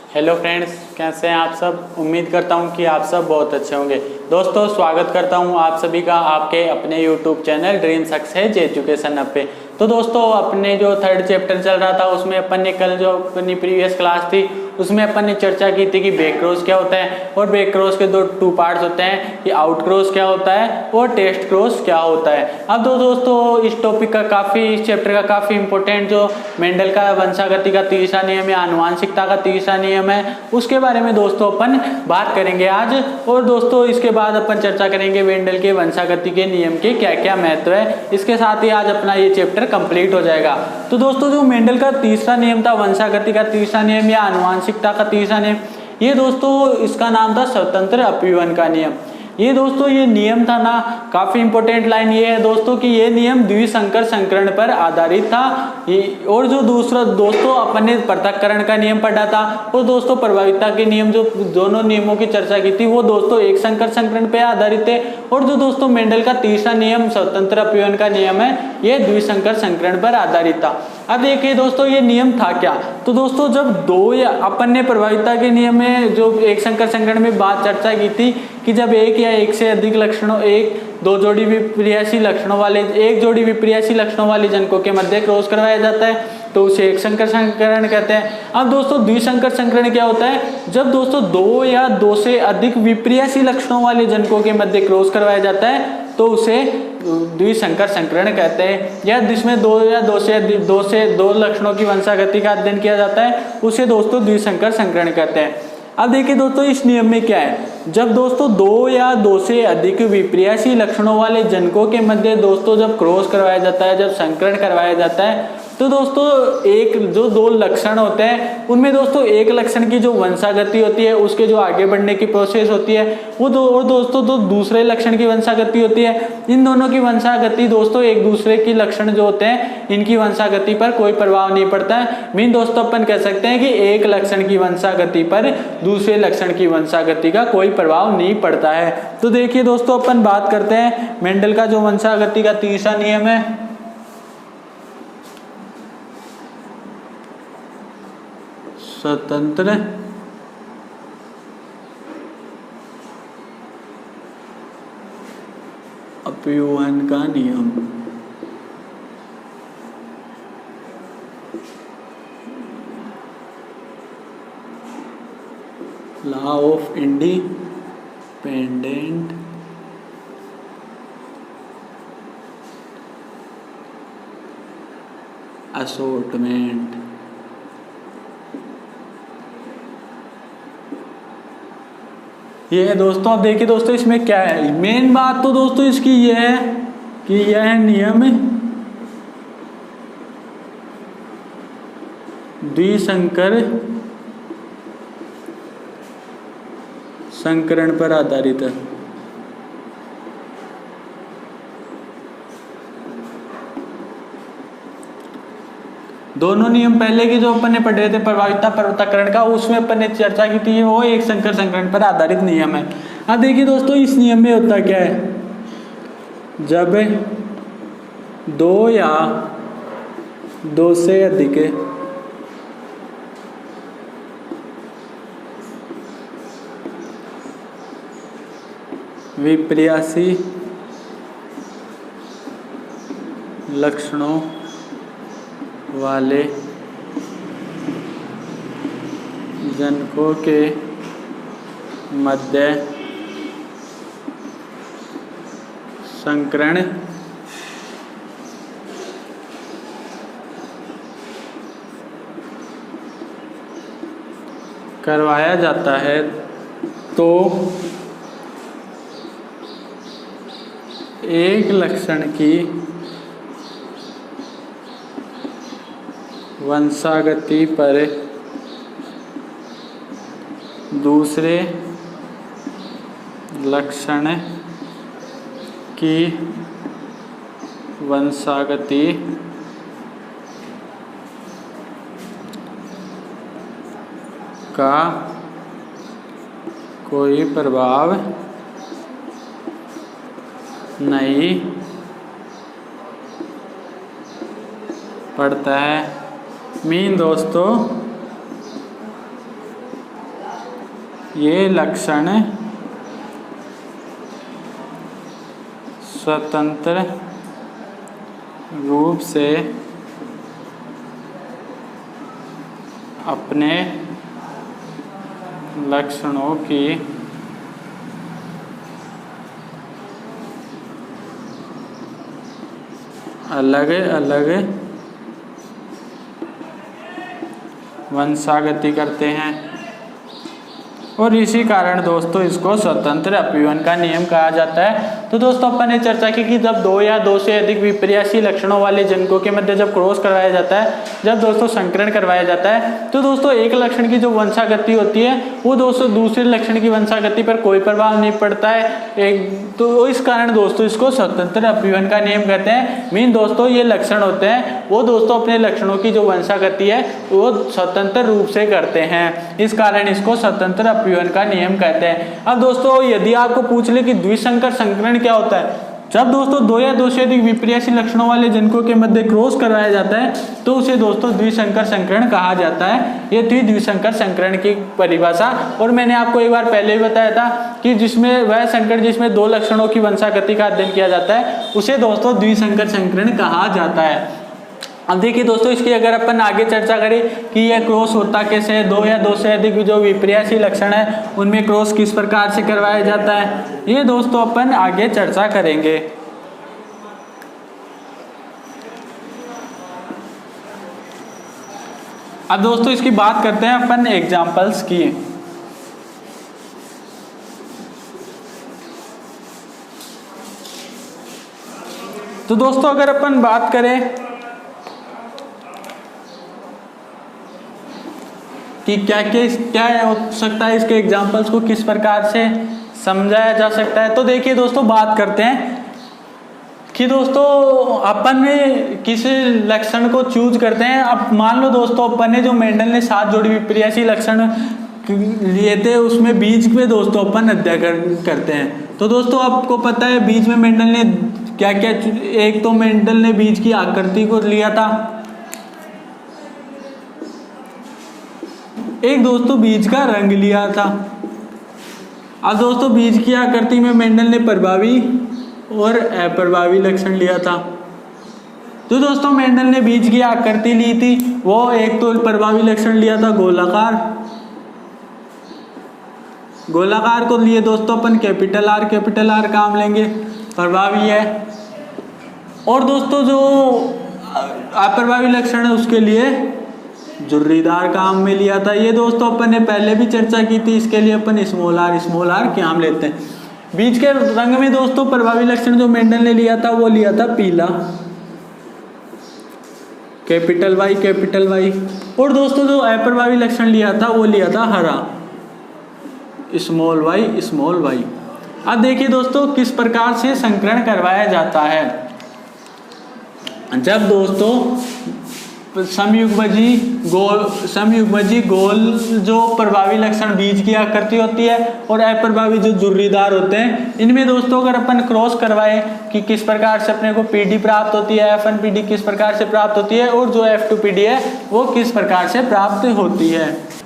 Hello friends, कैसे हैं आप सब। उम्मीद करता हूं कि आप सब बहुत अच्छे होंगे। दोस्तों, स्वागत करता हूं आप सभी का आपके अपने YouTube channel dream success education hub पे। तो दोस्तों, अपने जो थर्ड चैप्टर चल रहा था उसमें अपन ने कल जो अपनी प्रीवियस क्लास थी उसमें अपन ने चर्चा की थी कि बैक क्रॉस क्या होता है और बैक क्रॉस के टू पार्ट्स होते हैं कि आउट क्रॉस क्या होता है और टेस्ट क्रॉस क्या होता है। अब दोस्तों, इस टॉपिक का इस चैप्टर का काफ़ी इंपॉर्टेंट जो मेंडल का वंशागति का तीसरा नियम या आनुवांशिकता का तीसरा नियम है उसके बारे में दोस्तों अपन बात करेंगे आज। और दोस्तों, इसके बाद अपन चर्चा करेंगे मेंडल के वंशागति के नियम के क्या क्या महत्व है। इसके साथ ही आज अपना ये चैप्टर कंप्लीट हो जाएगा। तो दोस्तों, जो मेंडल का तीसरा नियम था, वंशागति का तीसरा नियम या आनुवांशिकता का तीसरा नियम, ये दोस्तों इसका नाम था स्वतंत्र अपव्यवन का नियम। ये दोस्तों ये नियम था ना, काफी इंपॉर्टेंट लाइन ये है दोस्तों कि ये नियम द्विसंकर संकरण पर आधारित था। और जो दूसरा दोस्तों अपन ने पृथक्करण का नियम पढ़ा था और दोस्तों प्रभाविता के नियम, जो दोनों नियमों की चर्चा की थी वो दोस्तों एक संकर संकरण पर आधारित थे। और जो दोस्तों मेंडल का तीसरा नियम स्वतंत्र अपव्यवन का नियम है, ये द्विसंकर संकरण पर आधारित था। अब देखिए दोस्तों, ये नियम था क्या। तो दोस्तों, जब दो या अपन ने प्रभाविता के नियम में जो एक संकर संकरण में बात चर्चा की थी कि जब एक या एक से अधिक लक्षणों एक जोड़ी विपर्यासी लक्षणों वाले जनकों के मध्य क्रॉस करवाया जाता है तो उसे एक संकर संकरण कहते हैं। अब दोस्तों, द्विसंकर संकरण क्या होता है, जब दोस्तों दो या दो से अधिक विपर्यासी लक्षणों वाले जनकों के मध्य क्रॉस करवाया जाता है तो उसे द्विसंकर संकरण कहते हैं। या जिसमें दो लक्षणों की वंशागति का अध्ययन किया जाता है उसे दोस्तों द्विसंकर संकरण कहते हैं। अब देखिए दोस्तों, इस नियम में क्या है, जब दोस्तों दो या दो से अधिक विपर्यासी लक्षणों वाले जनकों के मध्य दोस्तों जब क्रॉस करवाया जाता है, जब संकरण करवाया जाता है, तो दोस्तों एक जो दो लक्षण होते हैं उनमें दोस्तों एक लक्षण की जो वंशागति होती है, उसके जो आगे बढ़ने की प्रोसेस होती है वो दोस्तों दूसरे लक्षण की वंशागति होती है। इन दोनों की वंशागति दोस्तों एक दूसरे की लक्षण जो होते हैं इनकी वंशागति पर कोई प्रभाव नहीं पड़ता है। दोस्तों अपन कह सकते हैं कि एक लक्षण की वंशागति पर दूसरे लक्षण की वंशागति का कोई प्रभाव नहीं पड़ता है। तो देखिए दोस्तों, अपन बात करते हैं मेंडल का जो वंशागति का तीसरा नियम है, स्वतंत्र अपव्यवन का नियम। Law of independent assortment. ये है दोस्तों। अब देखिए दोस्तों, इसमें क्या है, मेन बात तो दोस्तों इसकी ये है कि यह नियम द्विसंकर संकरण पर आधारित है। दोनों नियम पहले के जो अपन ने पढ़े थे प्रभाविता पृथक्करण का, उसमें अपन ने चर्चा की थी वो एक संकर संकरण पर आधारित नियम है। अब देखिए दोस्तों, इस नियम में होता क्या है, जब दो या दो से अधिक विपर्यासी लक्षणों वाले जनकों के मध्य संकरण करवाया जाता है तो एक लक्षण की वंशागति पर दूसरे लक्षण की वंशागति का कोई प्रभाव नहीं पड़ता है। मीन दोस्तों ये लक्षण स्वतंत्र रूप से अपने लक्षणों की अलग अलग वंशागति करते हैं और इसी कारण दोस्तों इसको स्वतंत्र अपीवन का नियम कहा जाता है। तो दोस्तों अपन ने चर्चा की कि जब दो या दो से अधिक विपर्यासी लक्षणों वाले जनकों के मध्य जब क्रॉस करवाया जाता है, जब दोस्तों संकरण करवाया जाता है, तो दोस्तों एक लक्षण की जो वंशागति होती है वो दोस्तों दूसरे लक्षण की वंशागति पर कोई प्रभाव नहीं पड़ता है। तो इस कारण दोस्तों इसको स्वतंत्र अपीवन का नियम कहते हैं। मीन दोस्तों ये लक्षण होते हैं वो दोस्तों अपने लक्षणों की जो वंशागति है वो स्वतंत्र रूप से करते हैं, इस कारण इसको स्वतंत्र अपीवन का नियम कहते हैं। अब दोस्तों यदि आपको पूछ ले कि द्विसंकर संकरण क्या होता है, जब दोस्तों दो या दो से अधिक विपर्यासी लक्षणों वाले जनकों के मध्य क्रॉस करवाया जाता है तो उसे दोस्तों द्विसंकर संकरण कहा जाता है। ये थी द्विसंकर संकरण की परिभाषा। और मैंने आपको एक बार पहले ही बताया था कि जिसमें वह संकरण जिसमें दो लक्षणों की वंशागति का अध्ययन किया जाता है उसे दोस्तों द्विसंकर संकरण कहा जाता है। अब देखिए दोस्तों इसकी अगर अपन आगे चर्चा करें कि यह क्रॉस होता कैसे है, दो या दो से अधिक जो विपर्यासी लक्षण है उनमें क्रॉस किस प्रकार से करवाया जाता है, ये दोस्तों अपन आगे चर्चा करेंगे। अब दोस्तों इसकी बात करते हैं अपन एग्जाम्पल्स की। तो दोस्तों अगर अपन बात करें कि क्या हो सकता है, इसके एग्जाम्पल्स को किस प्रकार से समझाया जा सकता है, तो देखिए दोस्तों बात करते हैं कि दोस्तों अपन में किसी लक्षण को चूज करते हैं। अब मान लो दोस्तों अपन ने जो मेंडल ने 7 जोड़ी विपर्यासी लक्षण लिए थे उसमें बीज पे दोस्तों अपन अध्ययन करते हैं। तो दोस्तों आपको पता है बीज में मेंडल ने क्या क्या, एक तो मेंडल ने बीज की आकृति को लिया था, एक दोस्तों बीज का रंग लिया था। अब दोस्तों बीज की आकृति में मेंडल ने प्रभावी और अप्रभावी लक्षण लिया था। तो दोस्तों मेंडल ने बीज की आकृति ली थी, वो एक तो प्रभावी लक्षण लिया था गोलाकार, गोलाकार को लिए दोस्तों अपन कैपिटल आर काम लेंगे, प्रभावी है। और दोस्तों जो अप्रभावी लक्षण है उसके लिए झुर्रीदार काम में लिया था। ये दोस्तों अपन ने पहले भी चर्चा की थी, इसके लिए अपन स्मॉल आर काम लेते हैं। बीज के रंग में दोस्तों प्रभावी लक्षण जो मेंडल ने लिया था वो लिया था पीला, कैपिटल वाई। और दोस्तों जो अप्रभावी लक्षण लिया था वो लिया था हरा, स्मॉल वाई। अब देखिए दोस्तों किस प्रकार से संकरण करवाया जाता है। जब दोस्तों समयुग्मजी गोल जो प्रभावी लक्षण बीज की आकृति होती है और अप्रभावी जो झुर्रीदार होते हैं, इनमें दोस्तों अगर अपन क्रॉस करवाए कि किस प्रकार से अपने को पीडी प्राप्त होती है, F1PD किस प्रकार से प्राप्त होती है और जो F2PD है वो किस प्रकार से प्राप्त होती है।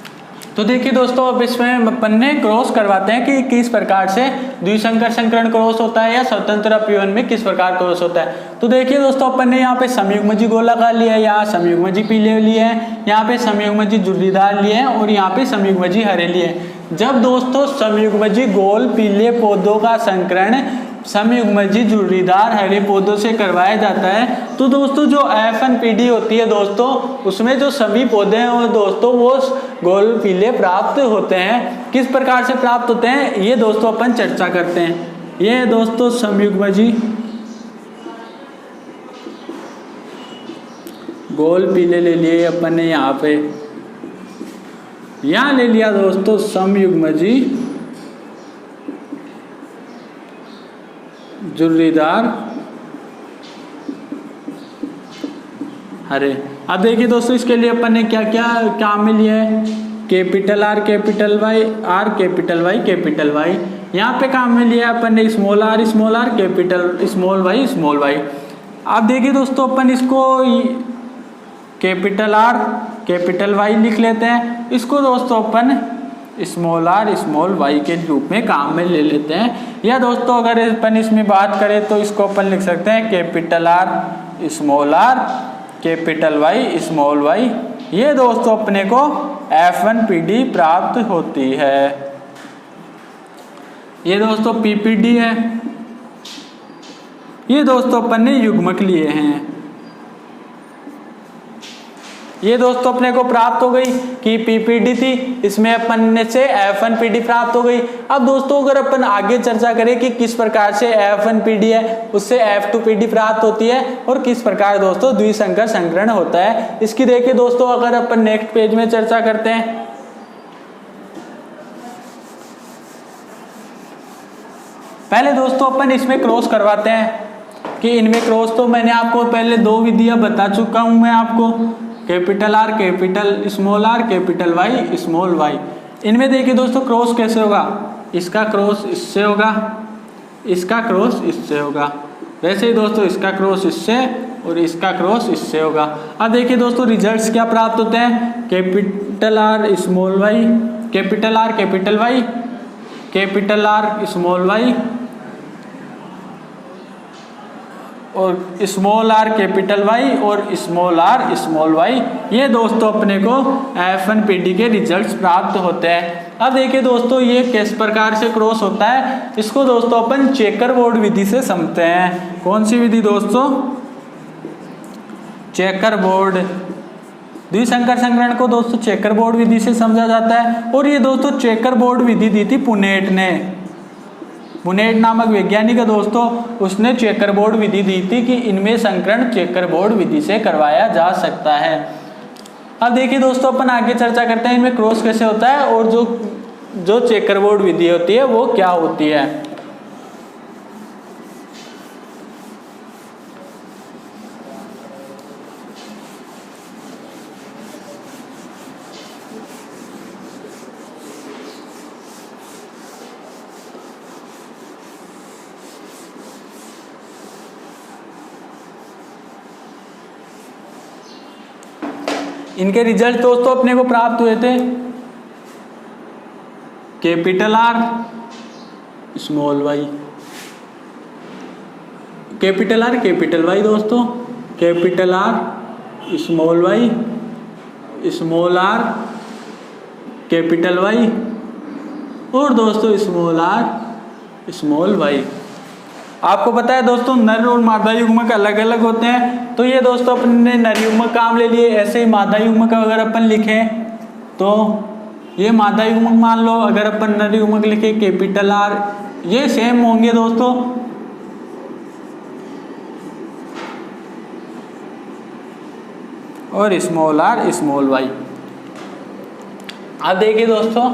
तो देखिए दोस्तों अब इसमें अपन ने क्रॉस करवाते हैं कि किस प्रकार से द्विसंकर संकरण क्रॉस होता है या स्वतंत्र अपीवन में किस प्रकार क्रॉस होता है। तो देखिए दोस्तों अपन ने यहाँ पे संयुग्मजी गोलाकार लिया है, यहाँ संयुग्मजी पीले लिए हैं, यहाँ पे संयुग्मजी झुर्रीदार लिए हैं और यहाँ पे संयुग्मजी हरे लिए हैं। जब दोस्तों संयुग्मजी गोल पीले पौधों का संकरण संयुग्मजी झुर्रीदार हरे पौधों से करवाया जाता है तो दोस्तों जो F1PD होती है दोस्तों उसमें जो सभी पौधे हैं वो दोस्तों वो गोल पीले प्राप्त होते हैं। किस प्रकार से प्राप्त होते हैं ये दोस्तों अपन चर्चा करते हैं। ये दोस्तों संयुग्मजी गोल पीले ले लिए अपन ने, यहाँ पे यहाँ ले लिया दोस्तों संयुग्मजी झुर्रीदार हरे। अब देखिए दोस्तों इसके लिए अपन ने क्या क्या काम में लिया है, कैपिटल आर कैपिटल वाई। यहाँ पे काम में लिया अपन ने small R capital small Y. अब देखिए दोस्तों अपन इसको कैपिटल आर कैपिटल वाई लिख लेते हैं, इसको दोस्तों अपन स्मॉल आर स्मॉल वाई के रूप में काम में ले लेते हैं। या दोस्तों अगर अपन इसमें बात करें तो इसको अपन लिख सकते हैं capital R small R capital Y small Y. ये दोस्तों अपने को F1PD प्राप्त होती है। ये दोस्तों PPD है। ये दोस्तों अपन ने युग्मक लिए हैं। ये दोस्तों अपने को प्राप्त हो गई कि PPD थी, इसमें अपन ने से F1PD प्राप्त हो गई। अब दोस्तों अगर अपन आगे चर्चा करें कि किस प्रकार से F1PD है उससे F2PD प्राप्त होती है और किस प्रकार दोस्तों द्विसंकर संकरण होता है, इसकी देखिए दोस्तों अगर अपन नेक्स्ट पेज में चर्चा करते हैं। पहले दोस्तों अपन इसमें क्रॉस करवाते हैं कि इनमें क्रॉस तो मैंने आपको पहले 2 विधियां बता चुका हूं मैं आपको, capital R capital small R capital Y small Y. इनमें देखिए दोस्तों क्रॉस कैसे होगा, इसका क्रॉस इससे होगा, इसका क्रॉस इससे होगा, वैसे ही दोस्तों इसका क्रॉस इससे और इसका क्रॉस इससे होगा। अब देखिए दोस्तों रिजल्ट्स क्या प्राप्त होते हैं, capital R small Y capital R capital Y capital R small Y और स्मॉल आर कैपिटल वाई और स्मॉल आर स्मॉल वाई। ये दोस्तों अपने को F1PD के रिजल्ट्स प्राप्त होते हैं। अब देखिए दोस्तों ये किस प्रकार से क्रॉस होता है, इसको दोस्तों अपन चेकर बोर्ड विधि से समझते हैं। कौन सी विधि दोस्तों, चेकर बोर्ड। द्विसंकर संकरण को दोस्तों चेकर बोर्ड विधि से समझा जाता है। और ये दोस्तों चेकर बोर्ड विधि दी थी पुनेट ने, पुनेट नामक वैज्ञानिक है दोस्तों, उसने चेकर बोर्ड विधि दी थी कि इनमें संकरण चेकर बोर्ड विधि से करवाया जा सकता है। अब देखिए दोस्तों अपन आगे चर्चा करते हैं इनमें क्रॉस कैसे होता है और जो चेकर बोर्ड विधि होती है वो क्या होती है। इनके रिजल्ट दोस्तों अपने को प्राप्त हुए थे, capital R small Y capital R capital Y दोस्तों, capital R small Y small R capital Y और दोस्तों स्मॉल आर स्मॉल वाई। आपको पता है दोस्तों नर और मादा युग्मक अलग अलग होते हैं, तो ये दोस्तों अपने नर युग्मक काम ले लिए। ऐसे ही मादा युग्मक अगर अपन लिखें तो ये मादा युग्मक मान लो, अगर अपन नर युग्मक लिखे कैपिटल आर, ये सेम होंगे दोस्तों। और स्मॉल आर स्मॉल वाई। अब देखिए दोस्तों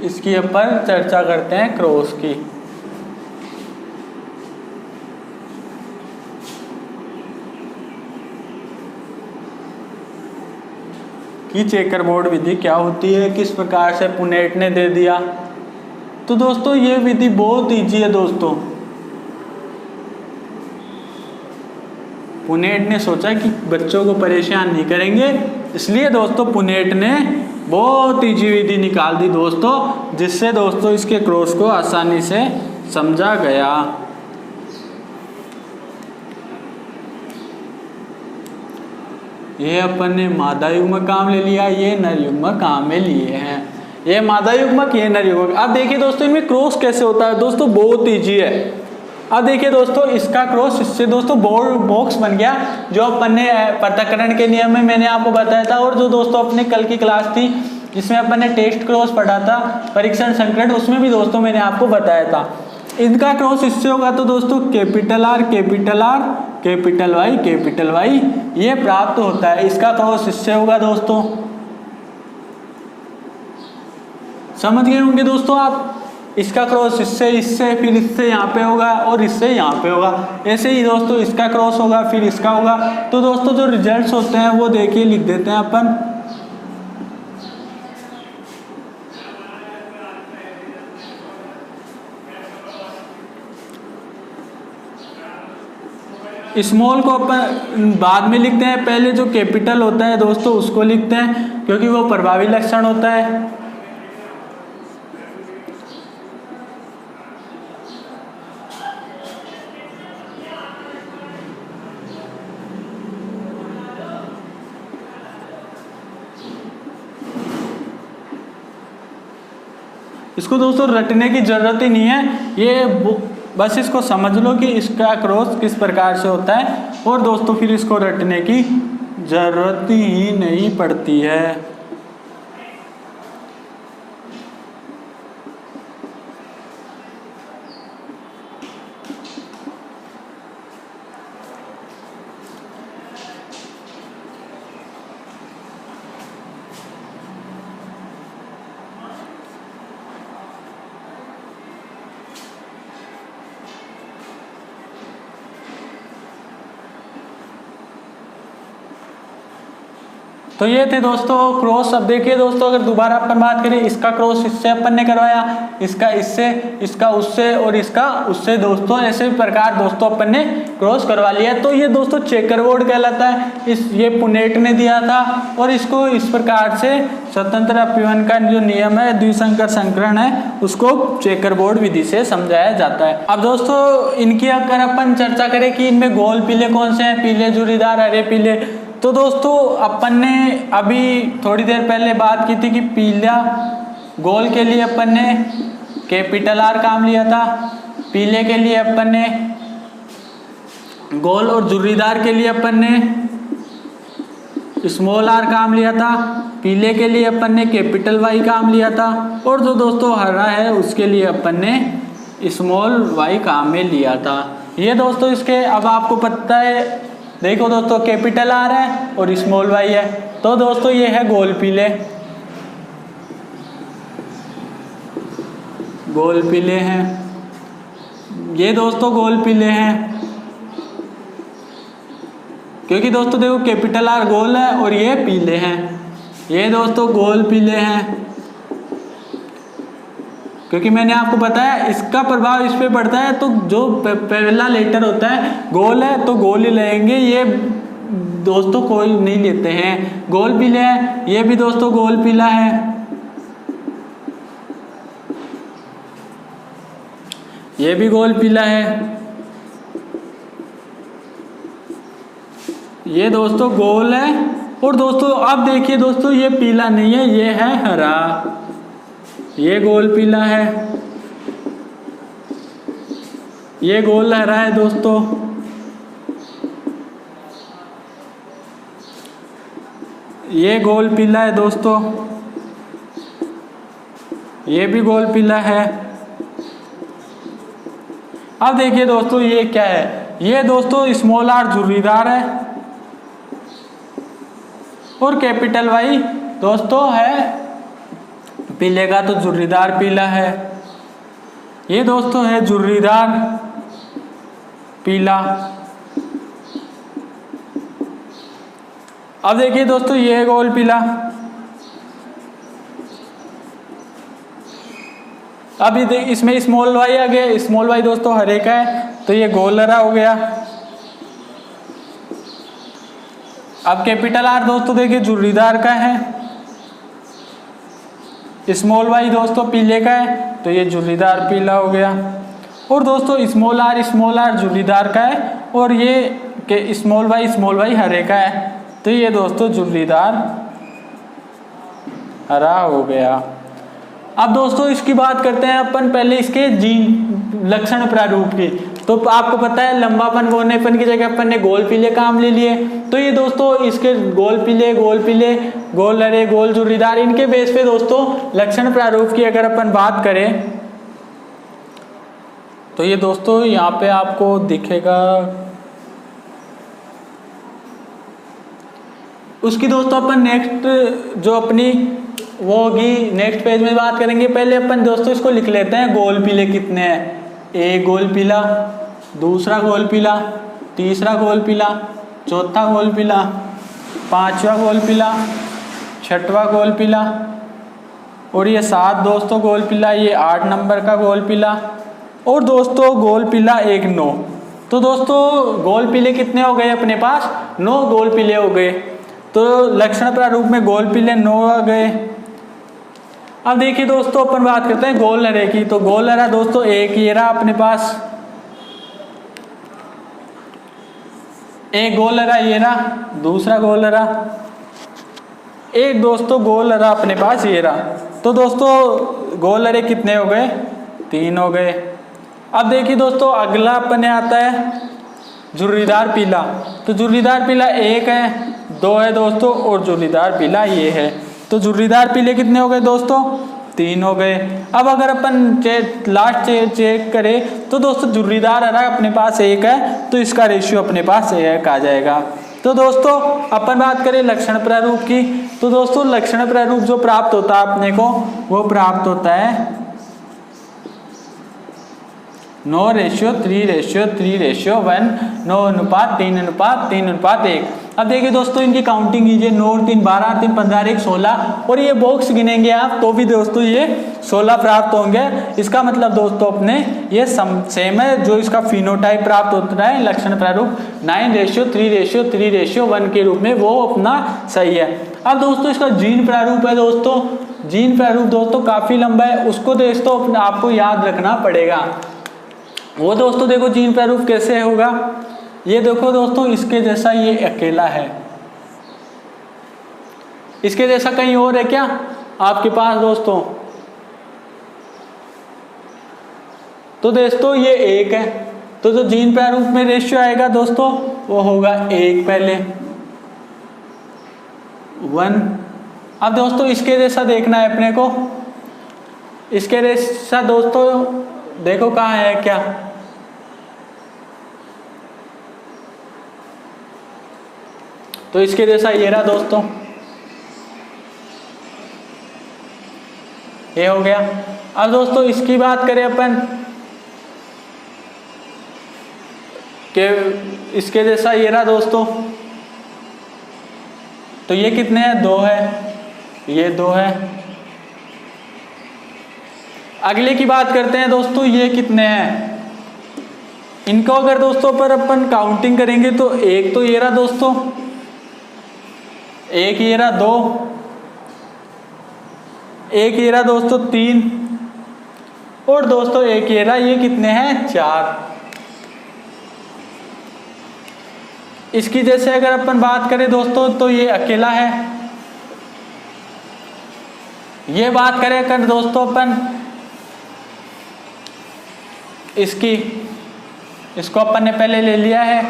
इसकी अपन चर्चा करते हैं क्रॉस की। कि चेकर बोर्ड विधि क्या होती है, किस प्रकार से पुनेट ने दे दिया। तो दोस्तों ये विधि बहुत इजी है दोस्तों। पुनेट ने सोचा कि बच्चों को परेशान नहीं करेंगे, इसलिए दोस्तों पुनेट ने बहुत इजी विधि निकाल दी दोस्तों, जिससे दोस्तों इसके क्रॉस को आसानी से समझा गया। ये अपन ने मादा युग्मक काम ले लिया, ये नर युग्मक काम में लिए हैं। ये मादा युग्मक ये नर युग्मक। अब देखिए दोस्तों इनमें क्रॉस कैसे होता है दोस्तों, बहुत इजी है। अब देखिए दोस्तों इसका क्रॉस इससे दोस्तों बॉक्स बन गया, जो अपन ने पृथक्करण के नियम में मैंने आपको बताया था। और जो दोस्तों अपने कल की क्लास थी जिसमें अपन ने टेस्ट क्रॉस पढ़ा था, परीक्षण संकरण, उसमें भी दोस्तों मैंने आपको बताया था। इनका क्रॉस इससे होगा तो दोस्तों कैपिटल आर कैपिटल वाई ये प्राप्त होता है। इसका क्रॉस इससे होगा दोस्तों, समझ गए होंगे दोस्तों आप। इसका क्रॉस इससे फिर इससे यहाँ पे होगा और इससे यहाँ पे होगा। ऐसे ही दोस्तों इसका क्रॉस होगा फिर इसका होगा। तो दोस्तों जो रिजल्ट्स होते हैं वो देखिए लिख देते हैं अपन। स्मॉल को अपन बाद में लिखते हैं, पहले जो कैपिटल होता है दोस्तों उसको लिखते हैं, क्योंकि वो प्रभावी लक्षण होता है। इसको दोस्तों रटने की ज़रूरत ही नहीं है, ये बस इसको समझ लो कि इसका क्रॉस किस प्रकार से होता है, और दोस्तों फिर इसको रटने की ज़रूरत ही नहीं पड़ती है। तो ये थे दोस्तों क्रॉस। अब देखिए दोस्तों, अगर दोबारा अपन बात करें, इसका क्रॉस इससे अपन ने करवाया, इसका इससे, इसका उससे और इसका उससे दोस्तों, ऐसे प्रकार दोस्तों अपन ने क्रॉस करवा लिया। तो ये दोस्तों चेकर बोर्ड कहलाता है। ये पुनेट ने दिया था, और इसको इस प्रकार से स्वतंत्र अपीवन का जो नियम है, द्विसंकर संकरण है, उसको चेकर बोर्ड विधि से समझाया जाता है। अब दोस्तों इनकी अगर अपन चर्चा करें कि इनमें गोल पीले कौन से हैं, पीले जुरीदार, हरे पीले, तो दोस्तों अपन ने अभी थोड़ी देर पहले बात की थी कि पीला गोल के लिए अपन ने कैपिटल आर काम लिया था, पीले के लिए अपन ने गोल और जुर्रीदार के लिए अपन ने स्मॉल आर काम लिया था, पीले के लिए अपन ने कैपिटल वाई काम लिया था, और जो दोस्तों हरा है उसके लिए अपन ने स्मॉल वाई काम में लिया था। ये दोस्तों इसके अब आपको पता है, देखो दोस्तों कैपिटल आर है और स्मॉल वाई है, तो दोस्तों ये है गोल पीले, गोल पीले हैं, ये दोस्तों गोल पीले हैं, क्योंकि दोस्तों देखो कैपिटल आर गोल है और ये पीले हैं, ये दोस्तों गोल पीले हैं, क्योंकि मैंने आपको बताया इसका प्रभाव इस पे पड़ता है। तो जो पहला लेटर होता है गोल है तो गोल ही लेंगे, ये दोस्तों कोई नहीं लेते हैं। गोल पीले है, ये भी दोस्तों गोल पीला है, ये भी गोल पीला है, ये दोस्तों गोल है। और दोस्तों अब देखिए दोस्तों, ये पीला नहीं है, ये है हरा, ये गोल पीला है, ये गोल हरा है दोस्तों, ये गोल पीला है दोस्तों, ये भी गोल पीला है। अब देखिए दोस्तों ये क्या है, ये दोस्तों स्मॉल आर जुर्रीदार है और कैपिटल वाई दोस्तों है पीले का, तो जुर्रीदार पीला है। ये दोस्तों है जुर्रीदार पीला। अब देखिए दोस्तों ये गोल पीला, अब ये इसमें स्मॉल वाई आ गया, स्मॉल वाई दोस्तों हरे का है, तो ये गोल हरा हो गया। अब कैपिटल आर दोस्तों देखिए जुर्रीदार का है, स्मॉल वाई दोस्तों पीले का है, तो ये जुर्रीदार पीला हो गया। और दोस्तों स्मॉल आर जुर्रीदार का है, और ये के स्मॉल वाई हरे का है, तो ये दोस्तों जुर्रीदार हरा हो गया। अब दोस्तों इसकी बात करते हैं अपन पहले इसके जीन लक्षण प्रारूप की। तो आपको पता है लंबापन गोनेपन की जगह अपन ने गोल पीले काम ले लिए, तो ये दोस्तों इसके गोल पीले, गोल हरे, गोल जुर्रीदार, इनके बेस पे दोस्तों लक्षण प्रारूप की अगर अपन बात करें तो ये दोस्तों यहाँ पे आपको दिखेगा। उसकी दोस्तों अपन नेक्स्ट जो अपनी वो होगी नेक्स्ट पेज में बात करेंगे। पहले अपन दोस्तों इसको लिख लेते हैं गोल पीले कितने हैं। एक गोल पीला, दूसरा गोल पीला, तीसरा गोल पीला, चौथा गोल पीला, पांचवा गोल पीला, छठवां गोल पीला, और ये 7 दोस्तों गोल पीला, ये 8 नंबर का गोल पीला, और दोस्तों गोल पीला 1 9। तो दोस्तों गोल पीले कितने हो गए अपने पास? 9 गोल पीले हो गए। तो लक्षण प्रारूप में गोल पीले 9 आ गए। अब देखिए दोस्तों अपन बात करते हैं गोल हरे की। तो गोल हरा दोस्तों एक ये रहा अपने पास, एक गोल हरा ये रहा, दूसरा गोल हरा, एक दोस्तों गोल अरे अपने पास ये रहा। तो दोस्तों गोल अरे कितने हो गए, 3 हो गए। अब देखिए दोस्तों अगला अपने आता है झुर्रीदार पीला। तो झुर्रीदार पीला 1 है, 2 है दोस्तों, और झुर्रीदार पीला ये है। तो झुर्रीदार पीले कितने हो गए दोस्तों, 3 हो गए। अब अगर अपन लास्ट चेक करें तो दोस्तों झुर्रीदार हरा अपने पास 1 है, तो इसका रेशियो अपने पास 1 आ जाएगा। तो दोस्तों अपन बात करें लक्षण प्रारूप की, तो दोस्तों लक्षण प्रारूप जो प्राप्त होता है अपने को, वो प्राप्त होता है 9:3:3:1, 9:3:3:1। अब देखिए दोस्तों इनकी काउंटिंग कीजिए, 9 और 3 12, 3 15 1 16, और ये बॉक्स गिनेंगे आप तो भी दोस्तों ये 16 प्राप्त होंगे। इसका मतलब दोस्तों अपने ये सेम है। जो इसका फिनोटाइप प्राप्त होता है लक्षण प्रारूप 9:3:3:1 के रूप में, वो अपना सही है। अब दोस्तों इसका जीन प्रारूप है दोस्तों, जीन प्रारूप दोस्तों काफी लंबा है, उसको दोस्तों आपको याद रखना पड़ेगा। वो दोस्तों देखो जीन प्रारूप कैसे होगा, ये देखो दोस्तों इसके जैसा ये अकेला है, इसके जैसा कहीं और है क्या आपके पास दोस्तों? तो दोस्तों ये 1 है, तो जो जीन प्रारूप में रेशियो आएगा दोस्तों वो होगा 1 पहले 1। अब दोस्तों इसके जैसा देखना है अपने को, इसके जैसा दोस्तों देखो कहाँ है क्या, तो इसके जैसा ये रहा दोस्तों, ये हो गया। अब दोस्तों इसकी बात करें अपन कि इसके जैसा ये रहा दोस्तों, तो ये कितने हैं, 2 है, ये 2 है। अगले की बात करते हैं दोस्तों, ये कितने हैं, इनको अगर दोस्तों पर अपन काउंटिंग करेंगे तो एक तो ये रहा दोस्तों, एक ये रहा 2, एक ये रहा दोस्तों 3, और दोस्तों एक ये रहा, ये कितने हैं 4। इसकी जैसे अगर अपन बात करें दोस्तों तो ये अकेला है। ये बात करें अगर दोस्तों अपन इसको अपन ने पहले ले लिया है,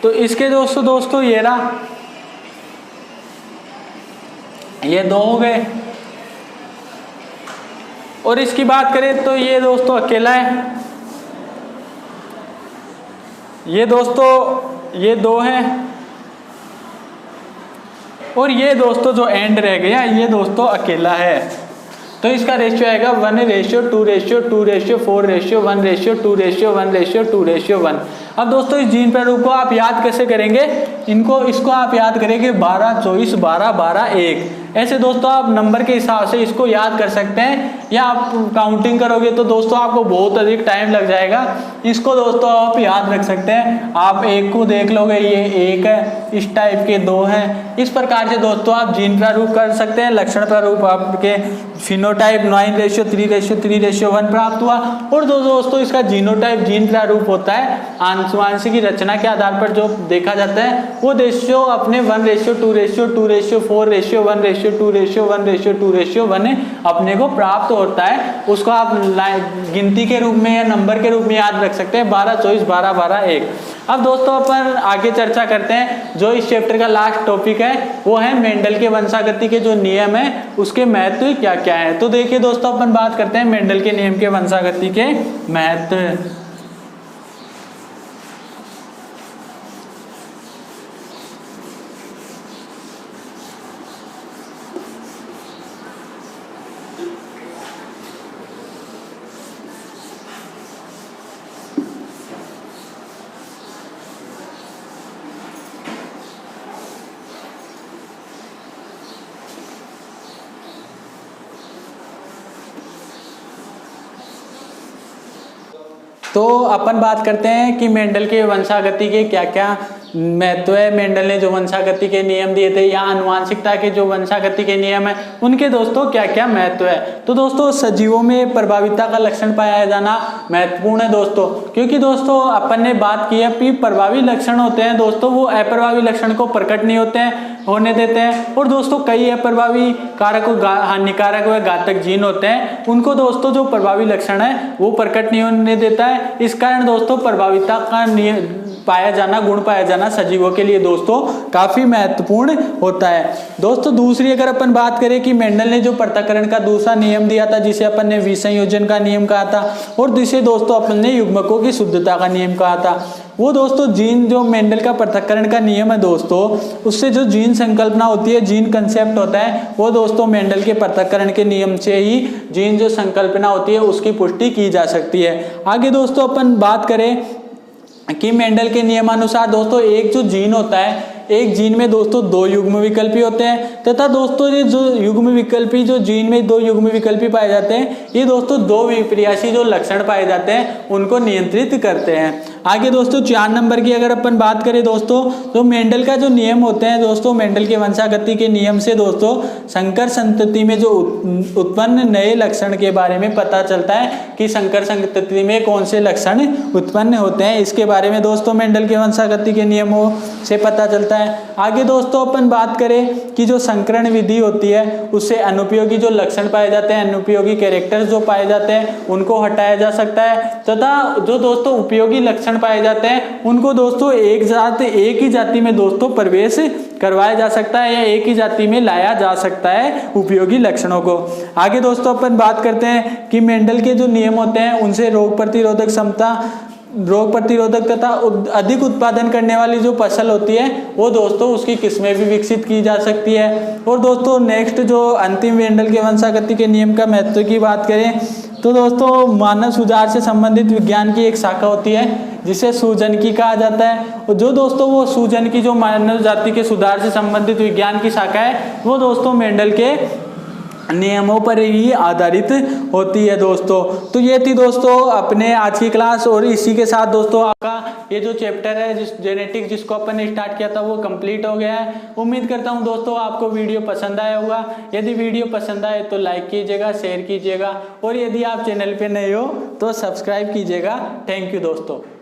तो इसके दोस्तों ये रहा, ये 2 हो गए। और इसकी बात करें तो ये दोस्तों अकेला है, ये दोस्तों ये 2 है, और ये दोस्तों जो एंड रह गया ये दोस्तों अकेला है। तो इसका रेशियो आएगा 1:2:4:1:1:2:1:1। अब दोस्तों इस जीन प्रारूप को आप याद कैसे करेंगे, इसको आप याद करेंगे 12 24 12 12 1, ऐसे दोस्तों आप नंबर के हिसाब से इसको याद कर सकते हैं, या आप काउंटिंग करोगे तो दोस्तों आपको बहुत अधिक टाइम लग जाएगा। इसको दोस्तों आप याद रख सकते हैं, आप 1 को देख लोगे ये 1 है, इस टाइप के 2 हैं, इस प्रकार से दोस्तों आप जीन प्रारूप कर सकते हैं। लक्षण प्रारूप आपके फिनोटाइप 9:3:3:1 प्राप्त हुआ। और दोस्तों इसका जीनोटाइप जीन प्रारूप होता है आनुवंशिक की रचना के आधार पर जो देखा जाता है, वो रेशियो अपने 1:2:4:1:1:2:1:1 अपने को प्राप्त होता है। उसको आप गिनती के रूप में या नंबर के रूप में याद रख सकते हैं 12 24 12 12 1। अब दोस्तों अपन आगे चर्चा करते हैं, जो इस चैप्टर का लास्ट टॉपिक है वो है मेंडल के वंशागति के जो नियम है उसके महत्व क्या क्या है। तो देखिए दोस्तों अपन बात करते हैं मेंडल के नियम के वंशागति के महत्व। तो अपन बात करते हैं कि मेंडल के वंशागति के क्या क्या महत्व है। मेंडल ने जो वंशागति के नियम दिए थे या आनुवांशिकता के जो वंशागति के नियम है उनके दोस्तों क्या क्या महत्व है। तो दोस्तों सजीवों में प्रभाविता का लक्षण पाया जाना महत्वपूर्ण है दोस्तों, क्योंकि दोस्तों अपन ने बात की है कि प्रभावी लक्षण होते हैं दोस्तों वो अप्रभावी लक्षण को प्रकट नहीं होते हैं, होने देते हैं। और दोस्तों कई अप्रभावी कारक हानिकारक व घातक जीन होते हैं, उनको दोस्तों जो प्रभावी लक्षण है वो प्रकट नहीं होने देता है। इस कारण दोस्तों प्रभाविता का गुण पाया जाना सजीवों के लिए दोस्तों काफी महत्वपूर्ण होता है। दोस्तों दूसरी अगर अपन बात करें कि मेंडल ने जो पृथक्करण का दूसरा नियम दिया था, जिसे अपन ने विसंयोजन का नियम कहा था, और जिसे दोस्तों अपन ने युग्मकों की शुद्धता का नियम कहा था, वो दोस्तों जीन जो मेंडल का पृथक्करण का नियम है दोस्तों, उससे जो जीन संकल्पना होती है, जीन कंसेप्ट होता है, वो दोस्तों मेंडल के पृथक्करण के नियम से ही जीन जो संकल्पना होती है उसकी पुष्टि की जा सकती है। आगे दोस्तों अपन बात करें कि मेंडल के नियमानुसार दोस्तों एक जो जीन होता है, एक जीन में दोस्तों दो युग्म विकल्पी होते हैं, तथा दोस्तों ये जो युग्म विकल्पी जो जीन में दो युग्म विकल्पी पाए जाते हैं, ये दोस्तों दो विपर्यासी जो लक्षण पाए जाते हैं उनको नियंत्रित करते हैं। आगे दोस्तों 4 नंबर की अगर अपन बात करें दोस्तों, तो मेंडल का जो नियम होते हैं दोस्तों, मेंडल के वंशागति के नियम से दोस्तों संकर संतति में जो उत्पन्न नए लक्षण के बारे में पता चलता है कि संकर संतति में कौन से लक्षण उत्पन्न होते हैं, इसके बारे में दोस्तों मेंडल के वंशागति के नियमों से पता चलता है। आगे दोस्तों अपन बात करें कि जो संकरण विधि होती है उससे अनुपयोगी जो लक्षण पाए जाते हैं, अनुपयोगी कैरेक्टर्स जो पाए जाते हैं उनको हटाया जा सकता है, तथा जो दोस्तों उपयोगी लक्षण पाए जाते हैं उनको दोस्तों एक ही जाति में दोस्तों प्रवेश करवाया जा सकता है या एक ही जाति में लाया जा सकता है उपयोगी लक्षणों को। आगे दोस्तों अपन बात करते हैं कि मेंडल के जो नियम होते हैं उनसे रोग प्रतिरोधक क्षमता, रोग प्रतिरोधक तथा अधिक उत्पादन करने वाली जो फसल होती है वो दोस्तों उसकी किस्में भी विकसित की जा सकती है। और दोस्तों नेक्स्ट जो अंतिम मेंडल के वंशागति के नियम का महत्व की बात करें तो दोस्तों मानव सुधार से संबंधित विज्ञान की एक शाखा होती है जिसे सुजनकी कहा जाता है। और जो दोस्तों वो सुजनकी जो मानव जाति के सुधार से संबंधित विज्ञान की शाखा है वो दोस्तों मेंडल के नियमों पर ही आधारित होती है दोस्तों। तो ये थी दोस्तों अपने आज की क्लास, और इसी के साथ दोस्तों आपका ये जो चैप्टर है जिस जेनेटिक्स जिसको अपन ने स्टार्ट किया था वो कंप्लीट हो गया है। उम्मीद करता हूँ दोस्तों आपको वीडियो पसंद आया होगा। यदि वीडियो पसंद आए तो लाइक कीजिएगा, शेयर कीजिएगा, और यदि आप चैनल पे नए हो तो सब्सक्राइब कीजिएगा। थैंक यू दोस्तों।